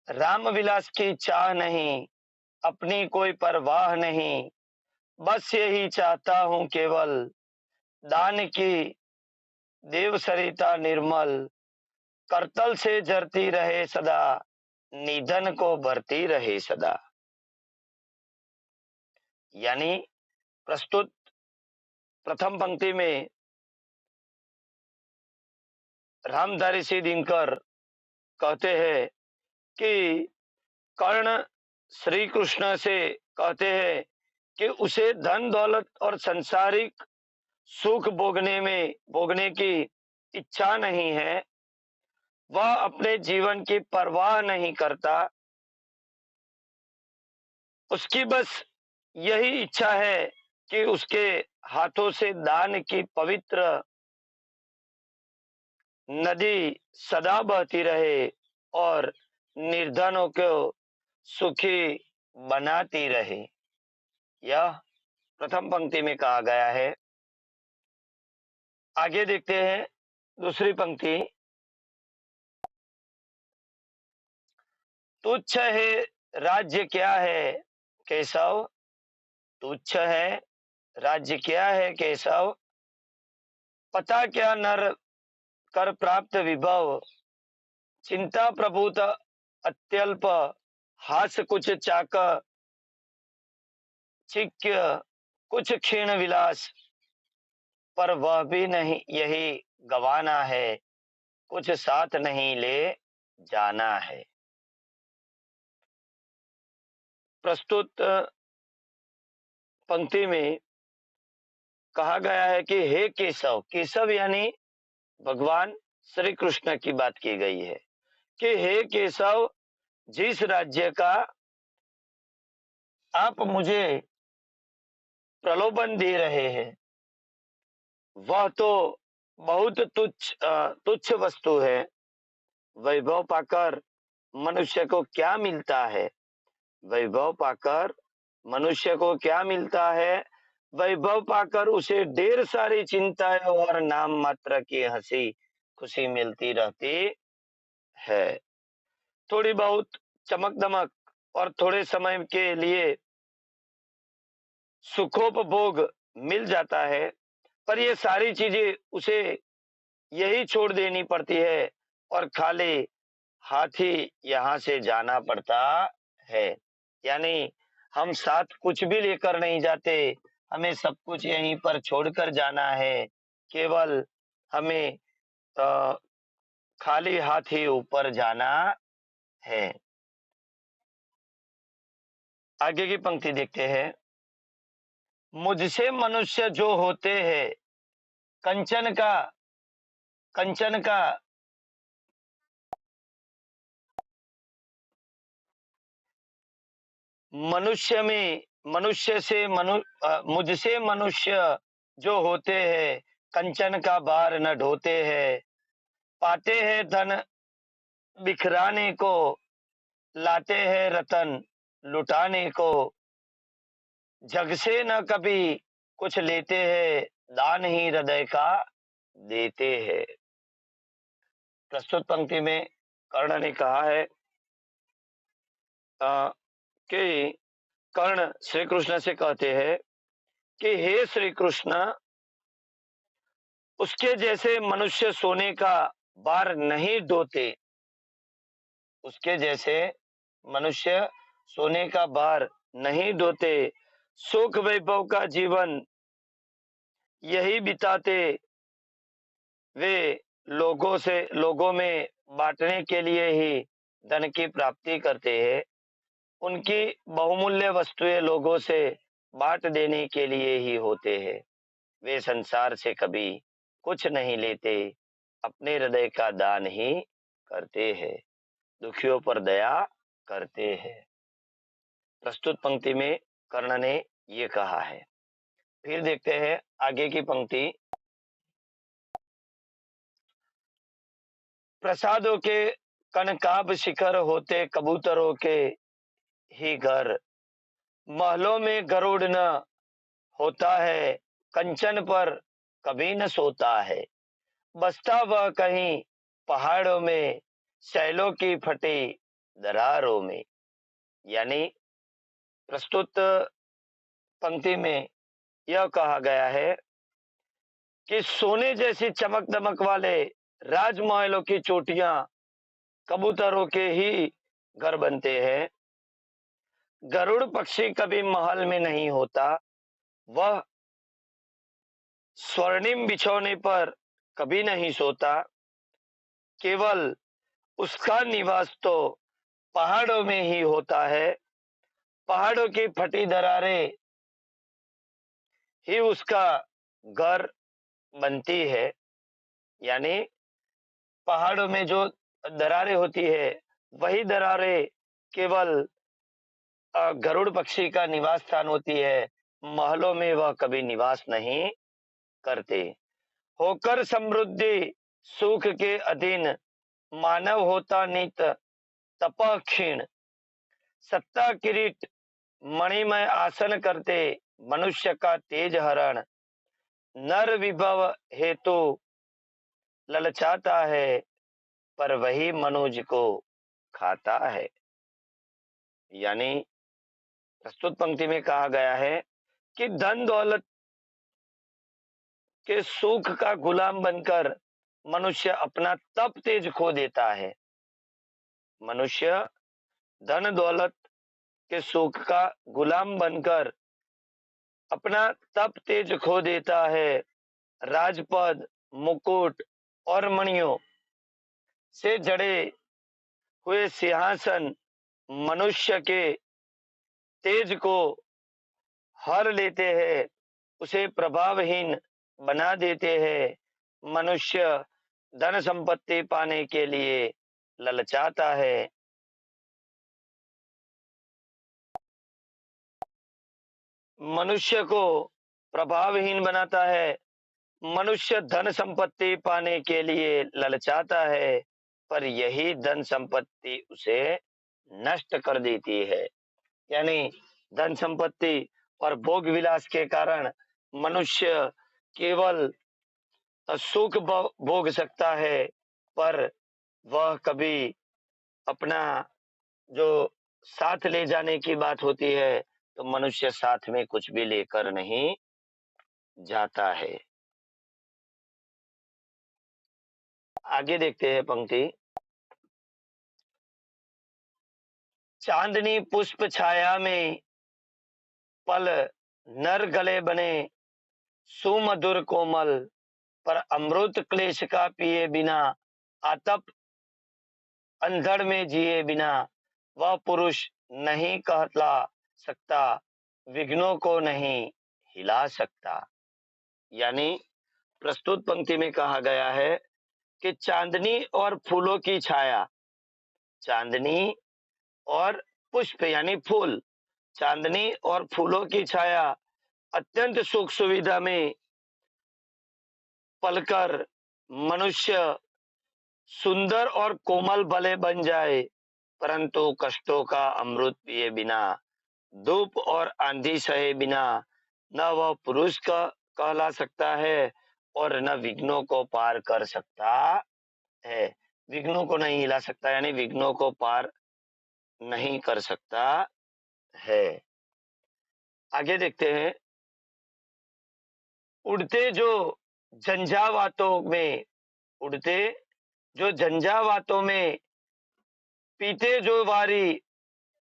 राम विलास की चाह नहीं, अपनी कोई परवाह नहीं, बस यही चाहता हूँ केवल दान की देव सरिता निर्मल, करतल से झरती रहे सदा, निधन को भरती रहे सदा। यानी प्रस्तुत प्रथम पंक्ति में रामधारी सिंह दिनकर कहते हैं कि कर्ण श्री कृष्ण से कहते हैं कि उसे धन दौलत और संसारिक सुख भोगने की इच्छा नहीं है। वह अपने जीवन की परवाह नहीं करता। उसकी बस यही इच्छा है कि उसके हाथों से दान की पवित्र नदी सदा बहती रहे और निर्धनों को सुखी बनाती रहे। यह प्रथम पंक्ति में कहा गया है। आगे देखते हैं दूसरी पंक्ति। तुच्छ है राज्य क्या है केशव, तुच्छ है राज्य क्या है केशव, पता क्या नर कर प्राप्त विभव, चिंता प्रभुत अत्यल्प, हास कुछ चाक चिक्य, कुछ क्षीण विलास, पर वह भी नहीं यही गवाना है, कुछ साथ नहीं ले जाना है। प्रस्तुत पंक्ति में कहा गया है कि हे केशव, केशव यानी भगवान श्री कृष्ण की बात की गई है कि हे केशव, जिस राज्य का आप मुझे प्रलोभन दे रहे हैं वह तो बहुत तुच्छ वस्तु है। वैभव पाकर मनुष्य को क्या मिलता है, वैभव पाकर मनुष्य को क्या मिलता है, वैभव पाकर उसे ढेर सारी चिंताएं और नाम मात्र की हंसी खुशी मिलती रहती है। थोड़ी बहुत चमक दमक और थोड़े समय के लिए सुखोपभोग मिल जाता है, पर ये सारी चीजें उसे यही छोड़ देनी पड़ती है और खाली हाथ ही यहाँ से जाना पड़ता है। यानी हम साथ कुछ भी लेकर नहीं जाते, हमें सब कुछ यहीं पर छोड़कर जाना है। केवल हमें खाली हाथ ही ऊपर जाना है। आगे की पंक्ति देखते हैं। मुझसे मनुष्य जो होते हैं, कंचन का कंचन का मनुष्य से मुझसे मनुष्य जो होते हैं, कंचन का भार न ढोते हैं, पाते हैं धन बिखराने को, लाते हैं रतन लुटाने को, जग से न कभी कुछ लेते हैं, दान ही हृदय का देते हैं। प्रस्तुत पंक्ति में कर्ण ने कहा है कि कर्ण श्री कृष्ण से कहते हैं कि हे श्री कृष्ण, उसके जैसे मनुष्य सोने का भार नहीं ढोते, उसके जैसे मनुष्य सोने का भार नहीं ढोते, सुख वैभव का जीवन यही बिताते वे लोगों में बांटने के लिए ही धन की प्राप्ति करते हैं। उनकी बहुमूल्य वस्तुएं लोगों से बांट देने के लिए ही होते हैं। वे संसार से कभी कुछ नहीं लेते, अपने हृदय का दान ही करते हैं, दुखियों पर दया करते हैं। प्रस्तुत पंक्ति में कर्ण ने ये कहा है। फिर देखते हैं आगे की पंक्ति। प्रसादों के कनकाब शिखर होते कबूतरों के ही घर, महलों में गरुड़ न होता है, कंचन पर कभी न सोता है, बसता वह कहीं पहाड़ों में, शैलों की फटी दरारों में। यानी प्रस्तुत पंक्ति में यह कहा गया है कि सोने जैसी चमक दमक वाले राजमहलों की चोटियां कबूतरों के ही घर बनते हैं। गरुड़ पक्षी कभी महल में नहीं होता, वह स्वर्णिम बिछौने पर कभी नहीं सोता। केवल उसका निवास तो पहाड़ों में ही होता है। पहाड़ों की फटी दरारें ही उसका घर बनती है। यानी पहाड़ों में जो दरारें होती है, वही दरारें केवल गरुड़ पक्षी का निवास स्थान होती है। महलों में वह कभी निवास नहीं करते। होकर समृद्धि सुख के अधीन मानव होता नित तपः क्षीण। सत्ता किरीट मणिमय आसन करते मनुष्य का तेज हरण। नर विभव हेतु ललचाता है, पर वही मनुज को खाता है। यानी प्रस्तुत पंक्ति में कहा गया है कि धन दौलत के सुख का गुलाम बनकर मनुष्य अपना तप तेज खो देता है। मनुष्य धन दौलत के सुख का गुलाम बनकर अपना तप तेज खो देता है। राजपद, मुकुट और मणियों से जड़े हुए सिंहासन मनुष्य के तेज को हर लेते हैं, उसे प्रभावहीन बना देते हैं। मनुष्य धन संपत्ति पाने के लिए ललचाता है। मनुष्य को प्रभावहीन बनाता है। मनुष्य धन संपत्ति पाने के लिए ललचाता है, पर यही धन संपत्ति उसे नष्ट कर देती है। यानी धन संपत्ति और भोग विलास के कारण मनुष्य केवल सुख भोग सकता है, पर वह कभी अपना जो साथ ले जाने की बात होती है, तो मनुष्य साथ में कुछ भी लेकर नहीं जाता है। आगे देखते हैं पंक्ति। चांदनी पुष्प छाया में पल नर गले बने सुमधुर कोमल, पर अमृत क्लेश का पिए बिना आतप अंधड़ में जिए बिना वह पुरुष नहीं कहला सकता, विघ्नों को नहीं हिला सकता। यानी प्रस्तुत पंक्ति में कहा गया है कि चांदनी और फूलों की छाया, चांदनी और पुष्प यानी फूल, चांदनी और फूलों की छाया अत्यंत सुख सुविधा में पलकर मनुष्य सुंदर और कोमल भले बन जाए, परंतु कष्टों का अमृत पिए बिना, धूप और आंधी सहे बिना न वह पुरुष का कहला सकता है और न विघ्नों को पार कर सकता है। विघ्नों को नहीं हिला सकता, यानी विघ्नों को पार नहीं कर सकता है। आगे देखते हैं। उड़ते जो झंझावातों में, उड़ते जो झंझावातों में, पीते जो वारी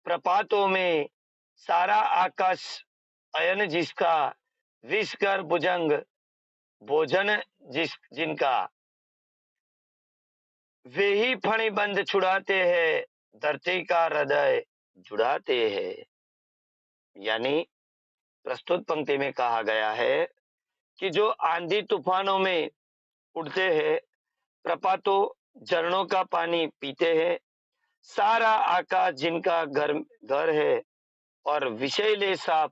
प्रपातों में, सारा आकाश अयन जिसका, विषकर भुजंग भोजन जिनका, वे ही फणिबंध छुड़ाते हैं, धरती का हृदय जुड़ाते हैं। यानी प्रस्तुत पंक्ति में कहा गया है कि जो आंधी तूफानों में उड़ते हैं, प्रपातों झरनों का पानी पीते हैं, सारा आकाश जिनका घर घर है और विषैले सांप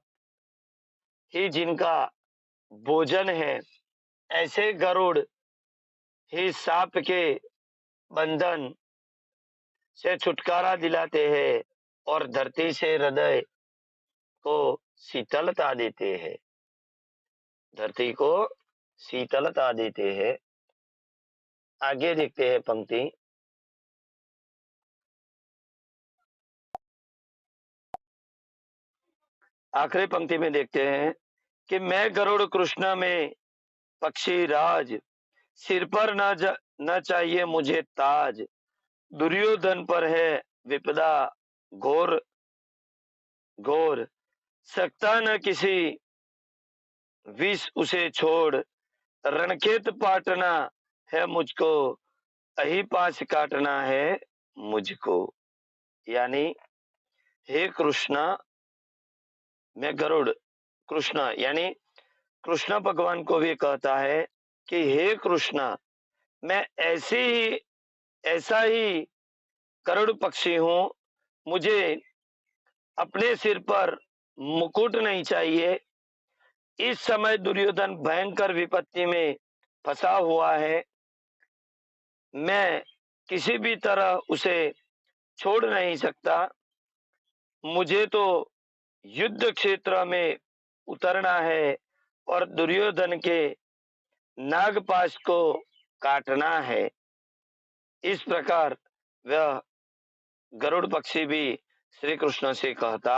ही जिनका भोजन है, ऐसे गरुड़ ही सांप के बंधन से छुटकारा दिलाते हैं और धरती से हृदय को शीतलता देते हैं, धरती को शीतलता देते हैं। आगे देखते हैं पंक्ति। आखिरी पंक्ति में देखते हैं कि मैं गरुड़ कृष्ण में पक्षी राज, सिर पर न चाहिए मुझे ताज, दुर्योधन पर है विपदा घोर घोर, सकता न किसी विष उसे छोड़, रणखेत पाटना है मुझको, अही पास काटना है मुझको। यानी हे कृष्णा, मैं गरुड़ कृष्ण यानी कृष्ण भगवान को भी कहता है कि हे कृष्णा, मैं ऐसा ही गरुड़ पक्षी हूँ, मुझे अपने सिर पर मुकुट नहीं चाहिए। इस समय दुर्योधन भयंकर विपत्ति में फंसा हुआ है, मैं किसी भी तरह उसे छोड़ नहीं सकता। मुझे तो युद्ध क्षेत्र में उतरना है और दुर्योधन के नागपाश को काटना है। इस प्रकार वह गरुड़ पक्षी भी श्री कृष्ण से कहता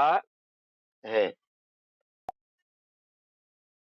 है।